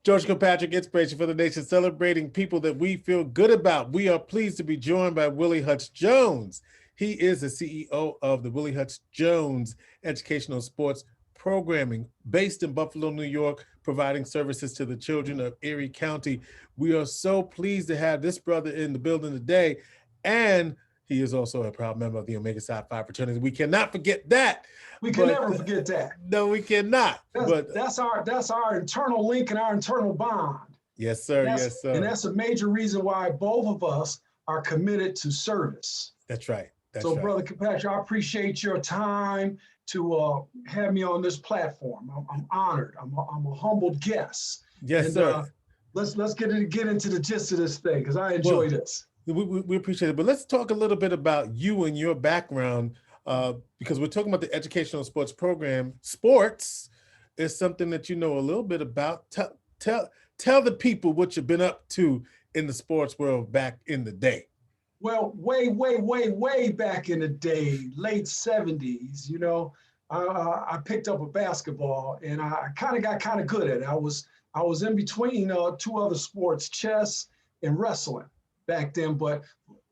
George Kilpatrick, Inspiration for the Nation, celebrating people that we feel good about. We are pleased to be joined by Willie Hutch Jones. He is the CEO of the Willie Hutch Jones Educational Sports Programming, based in Buffalo, New York, providing services to the children of Erie County. We are so pleased to have this brother in the building today, and he is also a proud member of the Omega Psi Phi fraternity. We cannot forget that. We can never forget that. No, we cannot. That's our internal link and our internal bond. Yes, sir. Yes, sir. And that's a major reason why both of us are committed to service. That's right. Brother Kilpatrick, I appreciate your time to have me on this platform. I'm honored. I'm a humbled guest. Yes, sir. Let's get into the gist of this thing, because I enjoy this. We appreciate it. But let's talk a little bit about you and your background, because we're talking about the educational sports program. Sports is something that you know a little bit about. Tell the people what you've been up to in the sports world back in the day. Well, way back in the day, late 70s, you know, I picked up a basketball, and I got kind of good at it. I was in between two other sports, chess and wrestling back then, but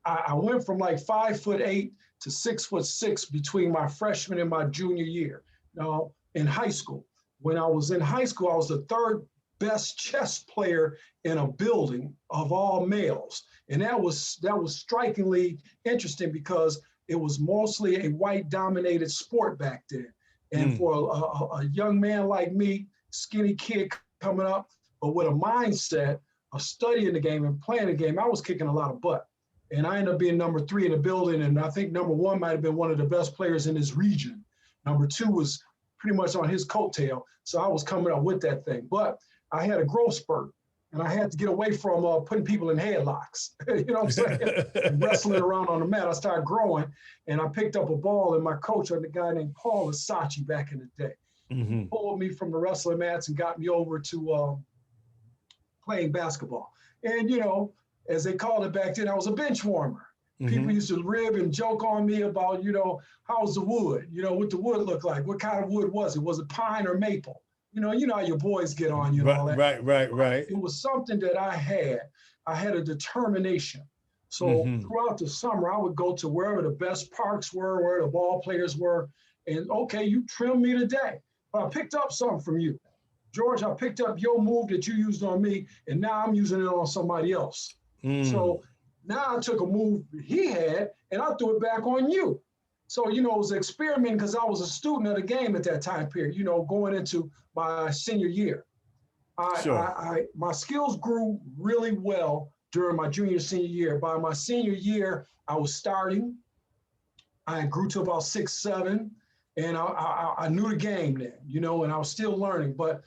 I went from like 5'8" to 6'6" between my freshman and my junior year. Now, in high school. When I was in high school, I was the third best chess player in a building of all males. And that was strikingly interesting, because it was mostly a white dominated sport back then. And for a young man like me, skinny kid coming up, but with a mindset of studying the game and playing the game, I was kicking a lot of butt. And I ended up being number 3 in the building. And I think number 1 might've been one of the best players in this region. Number 2 was pretty much on his coattail. So I was coming up with that thing. But I had a growth spurt, and I had to get away from putting people in headlocks, you know what I'm saying? And wrestling around on the mat. I started growing, and I picked up a ball, and my coach, a guy named Paul Versace back in the day, pulled me from the wrestling mats and got me over to playing basketball. And, you know, as they called it back then, I was a bench warmer. People used to rib and joke on me about, you know, how's the wood? You know, what the wood looked like? What kind of wood was it? Was it pine or maple? You know how your boys get on you and all that. Right. It was something that I had a determination. So throughout the summer, I would go to wherever the best parks were, where the ball players were, and okay, you trimmed me today, but I picked up something from you. George, I picked up your move that you used on me, and now I'm using it on somebody else. So now I took a move he had, and I threw it back on you. So, you know, it was an experiment, because I was a student of the game at that time period, you know, going into my senior year. My skills grew really well during my junior, senior year. By my senior year, I was starting. I grew to about 6'7", and I knew the game then, you know, and I was still learning. But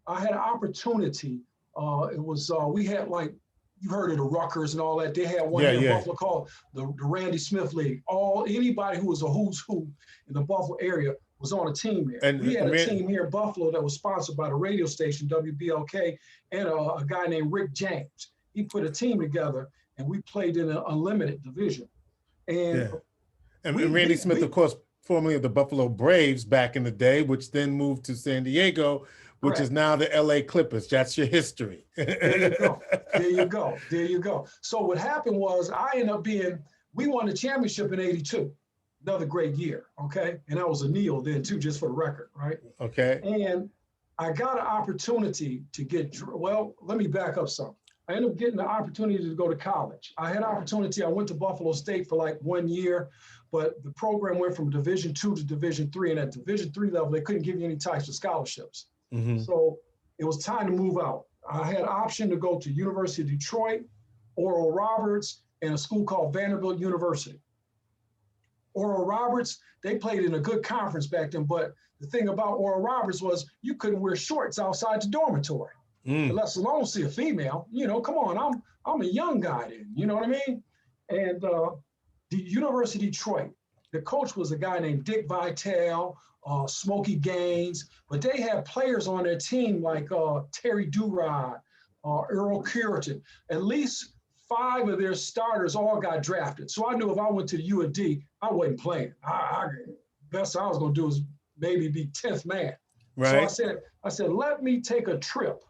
I had an opportunity. We had, like, you heard of the Ruckers and all that. They had one in Buffalo called the Randy Smith League. Anybody who was a who's who in the Buffalo area was on a team there. And we had a team here in Buffalo that was sponsored by the radio station, WBLK, and a guy named Rick James. He put a team together, and we played in an unlimited division. And Randy Smith, of course, formerly of the Buffalo Braves back in the day, which then moved to San Diego, which is now the LA Clippers. That's your history. There you go. So what happened was we won the championship in 82. Another great year, okay? And I was a Neal then too, just for the record, right? Okay. And I got an opportunity to let me back up some. I ended up getting the opportunity to go to college. I had an opportunity, I went to Buffalo State for like 1 year, but the program went from Division II to Division III, and at Division III level, they couldn't give you any types of scholarships. So it was time to move out. I had an option to go to University of Detroit, Oral Roberts, and a school called Vanderbilt University. Oral Roberts, they played in a good conference back then, but the thing about Oral Roberts was you couldn't wear shorts outside the dormitory, let alone see a female. You know, come on, I'm a young guy then, you know what I mean? And the University of Detroit, the coach was a guy named Dick Vitale, Smokey Gaines, but they had players on their team like Terry Durod, Earl Curitan. At least 5 of their starters all got drafted. So I knew if I went to the U of D, I wasn't playing. Best I was going to do is maybe be 10th man. Right. So I said, let me take a trip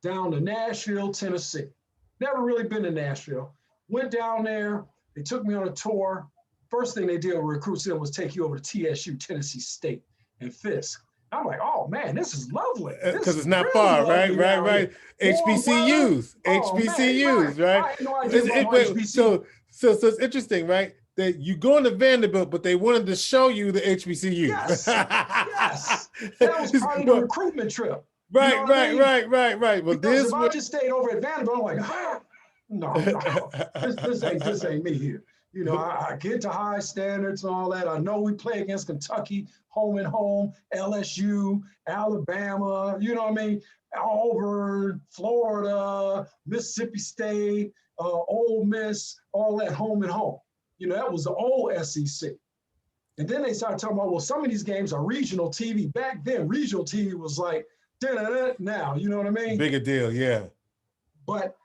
down to Nashville, Tennessee. Never really been to Nashville. Went down there. They took me on a tour. First thing they did with recruits then was take you over to TSU, Tennessee State, and Fisk. I'm like, oh man, this is lovely. Because it's not really far, right? Right. HBCUs, Oh, man, HBCUs, right? I had no idea about HBCUs. So it's interesting, right? That you going to Vanderbilt, but they wanted to show you the HBCUs. Yes, yes. That was part of the recruitment trip. Right. Well, because if I just stayed over at Vanderbilt, I'm like, no, this ain't me here. You know, I get to high standards and all that. I know we play against Kentucky, home and home, LSU, Alabama, you know what I mean? Auburn, Florida, Mississippi State, Ole Miss, all that home and home. You know, that was the old SEC. And then they started talking about, well, some of these games are regional TV. Back then, regional TV was like, now, you know what I mean? Bigger deal, yeah. But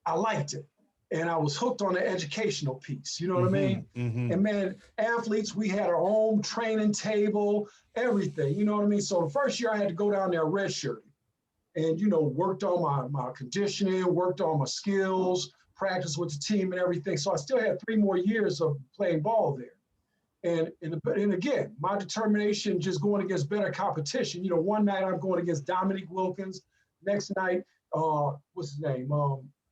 I liked it. And I was hooked on the educational piece, you know what I mean? Mm-hmm. And man, athletes, we had our own training table, everything, you know what I mean? So the first year I had to go down there redshirting and, you know, worked on my conditioning, worked on my skills, practiced with the team and everything. So I still had 3 more years of playing ball there. And again, my determination just going against better competition. You know, one night I'm going against Dominique Wilkins. Next night, what's his name?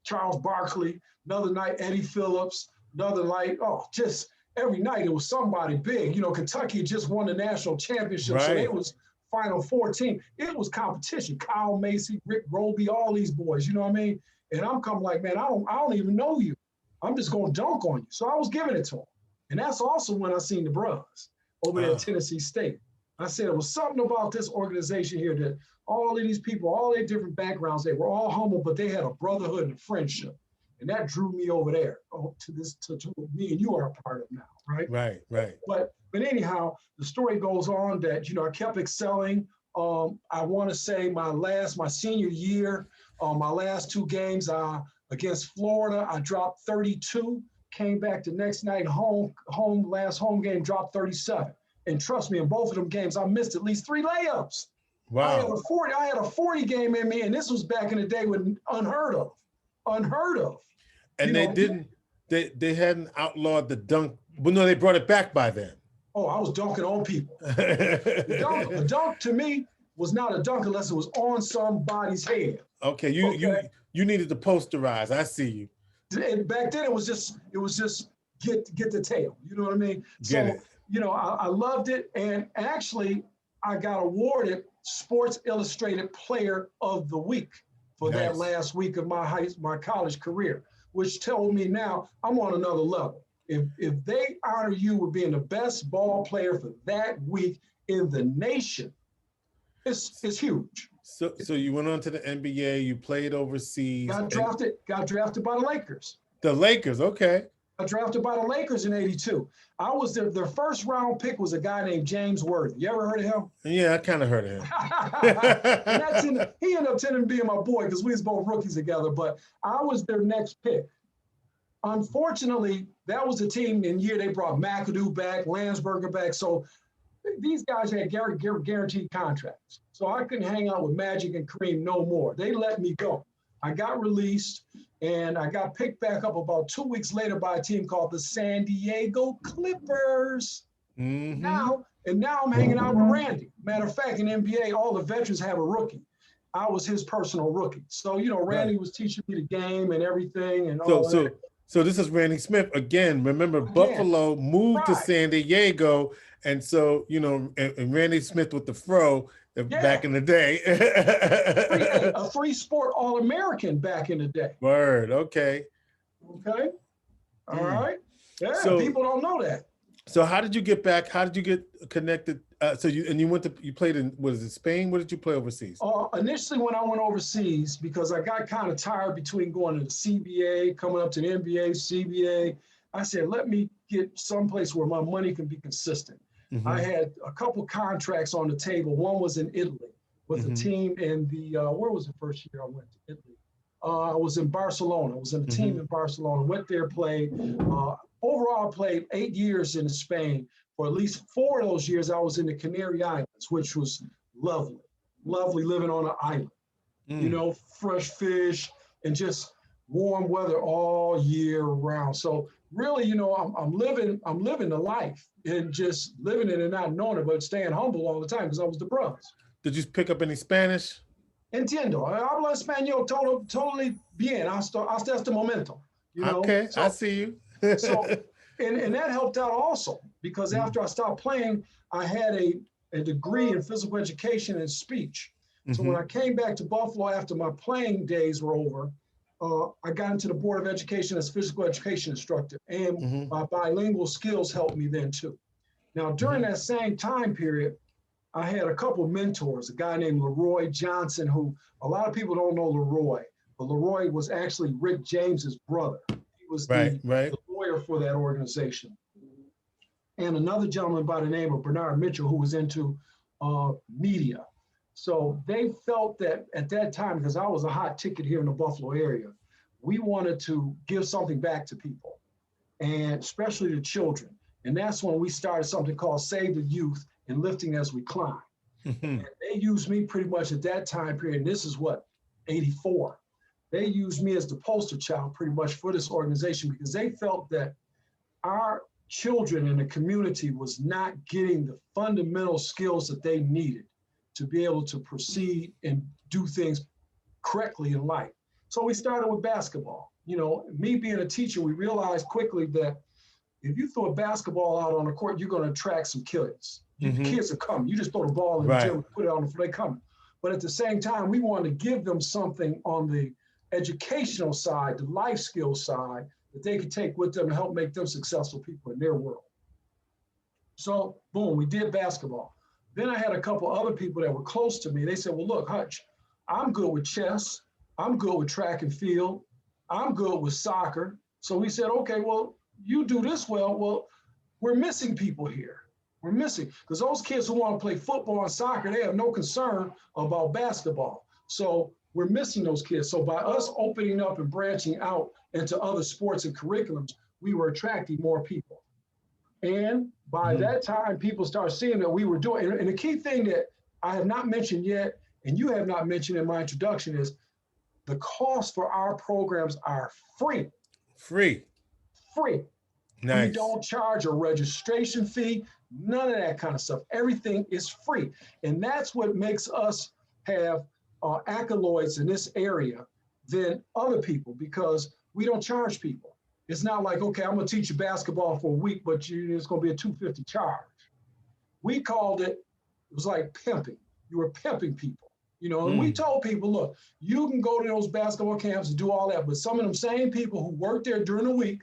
Charles Barkley. Another night, Eddie Phillips. Another night, just every night it was somebody big. You know, Kentucky just won the national championship, so it was Final Four team. It was competition. Kyle Macy, Rick Roby, all these boys. You know what I mean? And I'm coming like, man, I don't even know you. I'm just going to dunk on you. So I was giving it to him. And that's also when I seen the Bros over there at Tennessee State. I said, it was something about this organization here that all of these people, all their different backgrounds, they were all humble, but they had a brotherhood and a friendship. And that drew me over there to me and you are a part of now, right? Right. But anyhow, the story goes on that, you know, I kept excelling. I want to say my senior year, my last 2 games against Florida, I dropped 32. Came back the next night last home game, dropped 37. And trust me, in both of them games, I missed at least 3 layups. Wow. I had a 40 game in me, and this was back in the day when unheard of. And they hadn't outlawed the dunk. Well, no, they brought it back by then. Oh, I was dunking on people. A dunk to me was not a dunk unless it was on somebody's head. Okay, you needed to posterize. I see you. And back then it was just get the tail. You know what I mean? You know, I loved it, and actually I got awarded Sports Illustrated Player of the Week for that last week of my college career, which told me now I'm on another level. If they honor you with being the best ball player for that week in the nation, it's huge. So you went on to the NBA, you played overseas. Got drafted by the Lakers. The Lakers, okay. Got drafted by the Lakers in '82. I was their first round pick was a guy named James Worthy. You ever heard of him? Yeah, I kind of heard of him. He ended up tending to be my boy because we was both rookies together, but I was their next pick. Unfortunately, that was the team in year they brought McAdoo back, Landsberger back. So these guys had guaranteed contracts. So I couldn't hang out with Magic and Kareem no more. They let me go. I got released, and I got picked back up about 2 weeks later by a team called the San Diego Clippers. Mm-hmm. Now I'm hanging out with Randy. Matter of fact, in NBA, all the veterans have a rookie. I was his personal rookie. So, you know, Randy was teaching me the game and everything. And So this is Randy Smith again. Remember, Buffalo moved to San Diego, and so you know, and Randy Smith with the fro back in the day. A free sport All-American back in the day. Word. Okay. All right. Yeah. So, people don't know that. So how did you get back? How did you get connected? You played in, what is it, Spain? What did you play overseas? Initially when I went overseas, because I got kind of tired between going to the CBA, coming up to the NBA, CBA, I said, let me get someplace where my money can be consistent. Mm-hmm. I had a couple contracts on the table. One was in Italy with a team in where was the first year I went to Italy? I was in Barcelona. I was in a team in Barcelona, went there, played. Overall, I played 8 years in Spain. For at least 4 of those years, I was in the Canary Islands, which was lovely living on an island. you know, fresh fish and just warm weather all year round. So really, you know, I'm living the life and just living it and not knowing it, but staying humble all the time because I was the brothers. Did you pick up any Spanish? Entiendo. Hablo español totally bien. Hasta este momento, you know. Okay, I see you. So and that helped out also because after I stopped playing, I had a degree in physical education and speech. So when I came back to Buffalo after my playing days were over, I got into the Board of Education as physical education instructor, and my bilingual skills helped me then too. Now, during that same time period, I had a couple of mentors, a guy named Leroy Johnson, who a lot of people don't know Leroy, but Leroy was actually Rick James's brother. He was the lawyer for that organization. And another gentleman by the name of Bernard Mitchell, who was into media. So they felt that at that time, because I was a hot ticket here in the Buffalo area, we wanted to give something back to people, and especially to children. And that's when we started something called Save the Youth and Lifting as We Climb. And they used me pretty much at that time period, and this is what, 84. They used me as the poster child pretty much for this organization because they felt that our children in the community was not getting the fundamental skills that they needed to be able to proceed and do things correctly in life. So we started with basketball. You know, me being a teacher, we realized quickly that if you throw a basketball out on the court, you're going to attract some kids. The kids are coming. You just throw the ball in the gym and put it on the floor, they come. But at the same time, we wanted to give them something on the educational side, the life skills side, that they could take with them to help make them successful people in their world. So, boom, we did basketball. Then I had a couple other people that were close to me. They said, well, look, Hutch, I'm good with chess. I'm good with track and field. I'm good with soccer. So we said, okay, well, you do this well. Well, we're missing people here. We're missing, because those kids who want to play football and soccer, they have no concern about basketball. So we're missing those kids. So by us opening up and branching out into other sports and curriculums, we were attracting more people. And by that time, people started seeing that we were doing, and the key thing that I have not mentioned yet, and you have not mentioned in my introduction, is the cost for our programs are free. Free. Nice. We don't charge a registration fee, none of that kind of stuff. Everything is free. And that's what makes us have accolades in this area than other people, because we don't charge people. It's not like, okay, I'm going to teach you basketball for a week, but it's going to be a $250 charge. We called it was like pimping. You were pimping people, you know, and we told people, look, you can go to those basketball camps and do all that, but some of them same people who work there during the week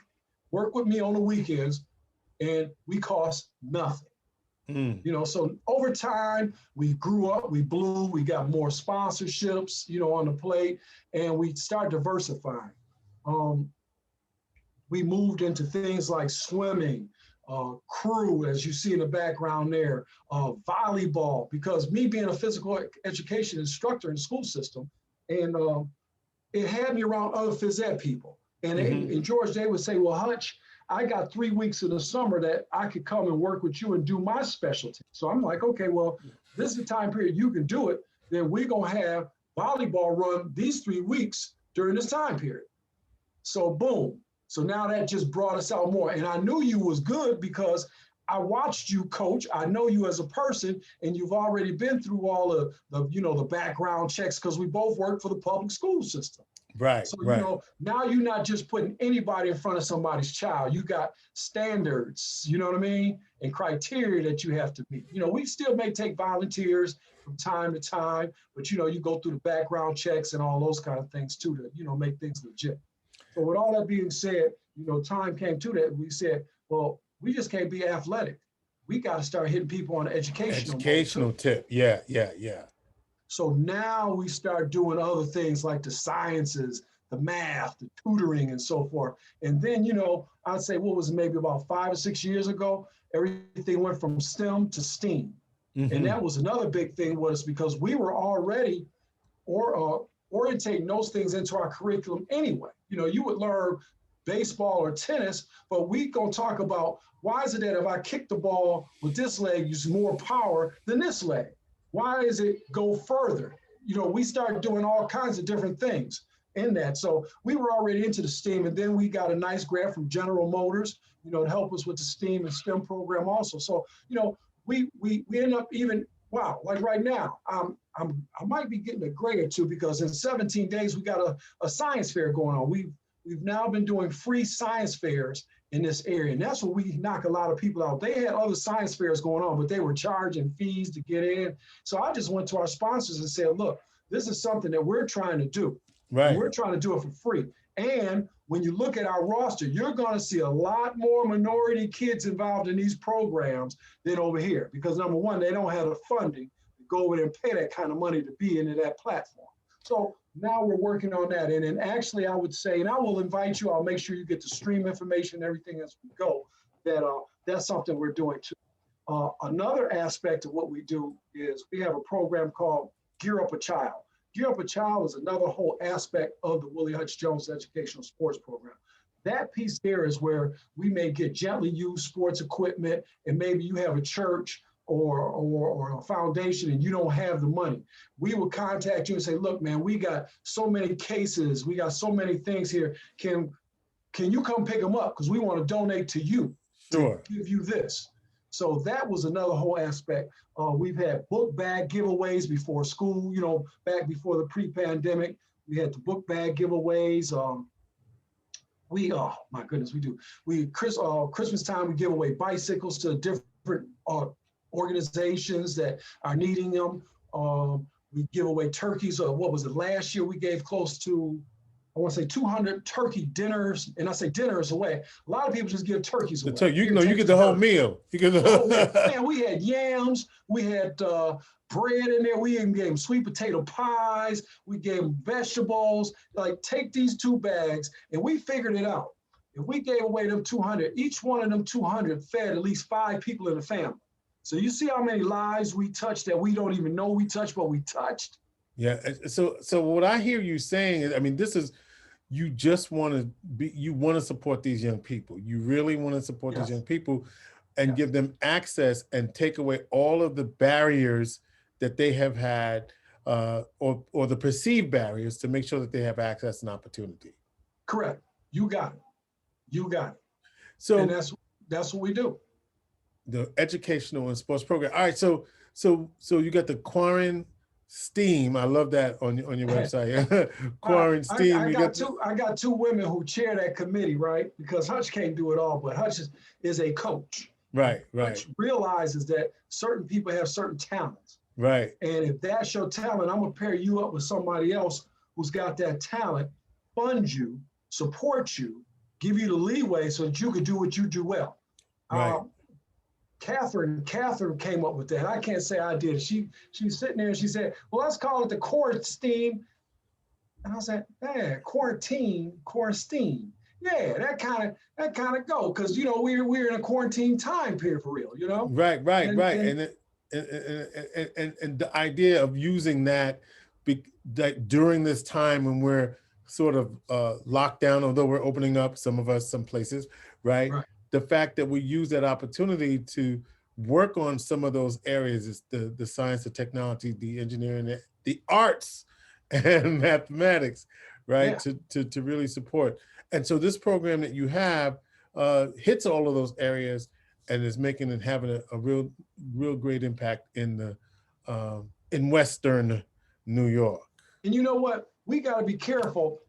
work with me on the weekends, and we cost nothing. You know, so over time, we grew up, we blew, we got more sponsorships, you know, on the plate, and we started diversifying. We moved into things like swimming, crew, as you see in the background there, volleyball, because me being a physical education instructor in the school system, and it had me around other phys ed people. And George, they would say, well, Hutch, I got 3 weeks in the summer that I could come and work with you and do my specialty. So I'm like, okay, well, this is the time period you can do it. Then we're going to have volleyball run these 3 weeks during this time period. So boom. So now that just brought us out more. And I knew you was good because I watched you coach. I know you as a person, and you've already been through all the you know, the background checks, because we both work for the public school system. Right. So, you know, now you're not just putting anybody in front of somebody's child. You got standards, you know what I mean, and criteria that you have to meet. You know, we still may take volunteers from time to time, but, you know, you go through the background checks and all those kind of things too to, you know, make things legit. So with all that being said, you know, time came to that. We said, well, we just can't be athletic. We got to start hitting people on the educational tip. Yeah. So now we start doing other things like the sciences, the math, the tutoring, and so forth. And then, you know, I'd say, what was it, maybe about 5 or 6 years ago, everything went from STEM to STEAM. And that was another big thing, was because we were already orientating those things into our curriculum anyway. You know, you would learn baseball or tennis, but we gonna talk about, why is it that if I kick the ball with this leg, use more power than this leg? Why does it go further? we started doing all kinds of different things in that. So we were already into the STEAM, and then we got a nice grant from General Motors, to help us with the STEAM and STEM program also. So, we end up even, wow, like right now, I might be getting a grade or two because in 17 days, we got a science fair going on. We've now been doing free science fairs in this area. And that's where we knock a lot of people out. They had other science fairs going on, but they were charging fees to get in. So I just went to our sponsors and said, look, this is something that we're trying to do. Right. And we're trying to do it for free. And when you look at our roster, you're going to see a lot more minority kids involved in these programs than over here. Because number one, they don't have the funding to go over there and pay that kind of money to be into that platform. So now we're working on that. And then actually I would say, and I will invite you, I'll make sure you get the stream information and everything as we go, that's something we're doing too. Another aspect of what we do is we have a program called Gear Up a Child. Gear Up a Child is another whole aspect of the Willie Hutch Jones Educational Sports Program. That piece there is where we may get gently used sports equipment, and maybe you have a church or a foundation and you don't have the money. We will contact you and say, look, man, we got so many cases, we got so many things here. Can you come pick them up? Because we want to donate to you. Sure. To give you this. So that was another whole aspect. We've had book bag giveaways before school, back before the pre-pandemic. We had the book bag giveaways. Oh my goodness, we do. Christmas time, we give away bicycles to different organizations that are needing them. We give away turkeys. What was it? Last year, we gave close to, I want to say 200 turkey dinners, and I say dinners away. A lot of people just give turkeys away. You get the whole meal. You get the whole meal. Man, we had yams, we had bread in there. We even gave them sweet potato pies. We gave them vegetables. Like, take these 2 bags, and we figured it out. If we gave away them 200, each one of them 200 fed at least 5 people in the family. So you see how many lives we touched that we don't even know we touched, but we touched. Yeah. So what I hear you saying is, I mean, this is, you just want to support these young people. You really want to support these young people and give them access and take away all of the barriers that they have had, or the perceived barriers, to make sure that they have access and opportunity. Correct. You got it. You got it. So and that's what we do. The educational and sports program. All right. So you got the Quarren STEAM. I love that on your website. Quarren STEAM. I got 2 women who chair that committee, right? Because Hutch can't do it all, but Hutch is a coach. Right. Hutch realizes that certain people have certain talents. Right. And if that's your talent, I'm gonna pair you up with somebody else who's got that talent, fund you, support you, give you the leeway so that you can do what you do well. Right. Catherine came up with that. I can't say I did. She was sitting there and she said, well, let's call it the Core STEAM. And I said, yeah, quarantine. Yeah, that kind of go, because we're in a quarantine time period for real, Right. And the idea of using that during this time when we're sort of locked down, although we're opening up, some places, right? The fact that we use that opportunity to work on some of those areas, is the science, the technology, the engineering, the arts, and mathematics, right? Yeah. To really support. And so this program that you have hits all of those areas and is making and having a real great impact in Western New York. And you know what? We got to be careful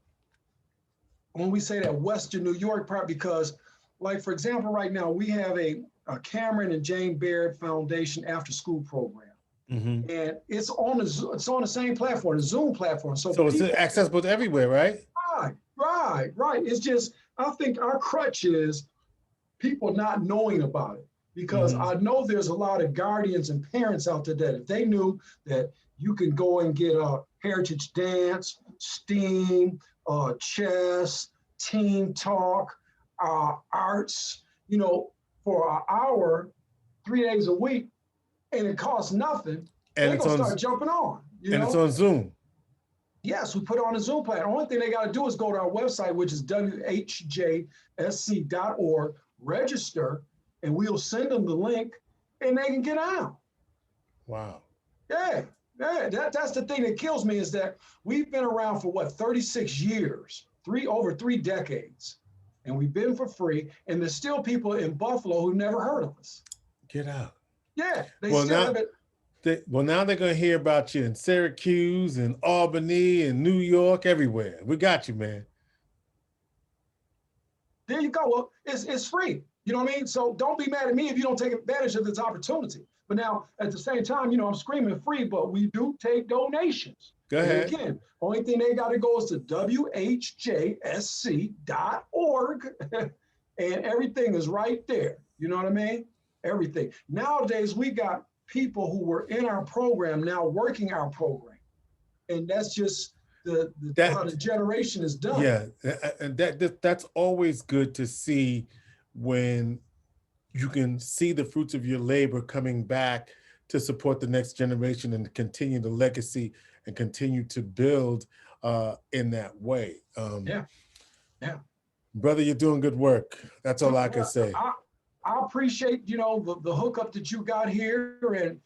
when we say that Western New York part, because, like, for example, right now we have a Cameron and Jane Baird Foundation after school program. Mm-hmm. And it's on the same platform, the Zoom platform. So it's accessible to everywhere, right? Right. It's just, I think our crutch is people not knowing about it, because I know there's a lot of guardians and parents out there that if they knew that you can go and get a heritage dance, STEAM, chess, team talk, arts, for an hour, 3 days a week, and it costs nothing, and they're going to start jumping on. It's on Zoom. Yes, we put it on a Zoom platform. The only thing they got to do is go to our website, which is whjsc.org, register, and we'll send them the link, and they can get out. Wow. Yeah. Yeah, that's the thing that kills me is that we've been around for what, 36 years, over 3 decades, and we've been for free. And there's still people in Buffalo who never heard of us. Get out. Yeah, they Well, still now, haven't. now they're gonna hear about you in Syracuse and Albany and New York, everywhere. We got you, man. There you go. Well, it's free. You know what I mean? So don't be mad at me if you don't take advantage of this opportunity. But now, at the same time, I'm screaming free, but we do take donations. Go And ahead. again, only thing they got to go is to whjsc.org, and everything is right there. You know what I mean? Everything. Nowadays, we got people who were in our program now working our program, and that's just how the generation is done. Yeah, and that's always good to see when you can see the fruits of your labor coming back to support the next generation and continue the legacy and continue to build in that way. Yeah. Brother, you're doing good work. That's all I can say. I appreciate, the hookup that you got here, and,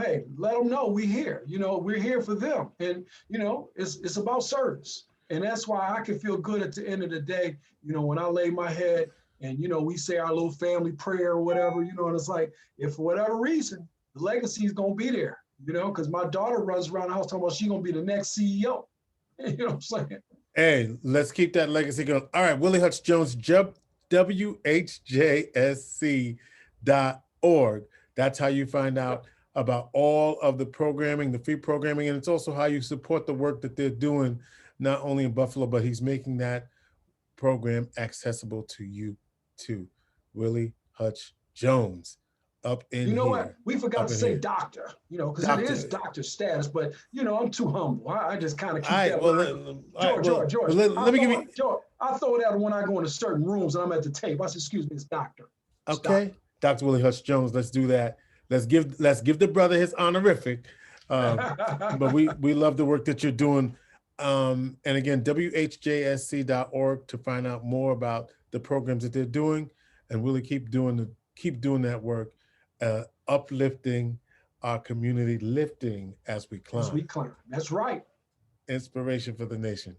hey, let them know we here, we're here for them. And, it's about service. And that's why I can feel good at the end of the day, when I lay my head and, we say our little family prayer or whatever, and it's like, if for whatever reason, the legacy is going to be there, because my daughter runs around the house talking about she's going to be the next CEO. You know what I'm saying? Hey, let's keep that legacy going. All right, Willie Hutch Jones, WHJSC.org. That's how you find out about all of the programming, the free programming, and it's also how you support the work that they're doing, not only in Buffalo, but he's making that program accessible to you too. Willie Hutch Jones, up in here. What? We forgot to say doctor, because it is doctor status, but, I'm too humble. I just kind of keep that. Well, George, let me give you. George, I throw it out when I go into certain rooms and I'm at the tape. I say, excuse me, it's doctor. Okay, Dr. Willie Hutch Jones, let's do that. Let's give the brother his honorific. But we love the work that you're doing. And again, WHJSC.org to find out more about the programs that they're doing, and really keep doing that work, uplifting our community, lifting as we climb. That's right. Inspiration for the nation.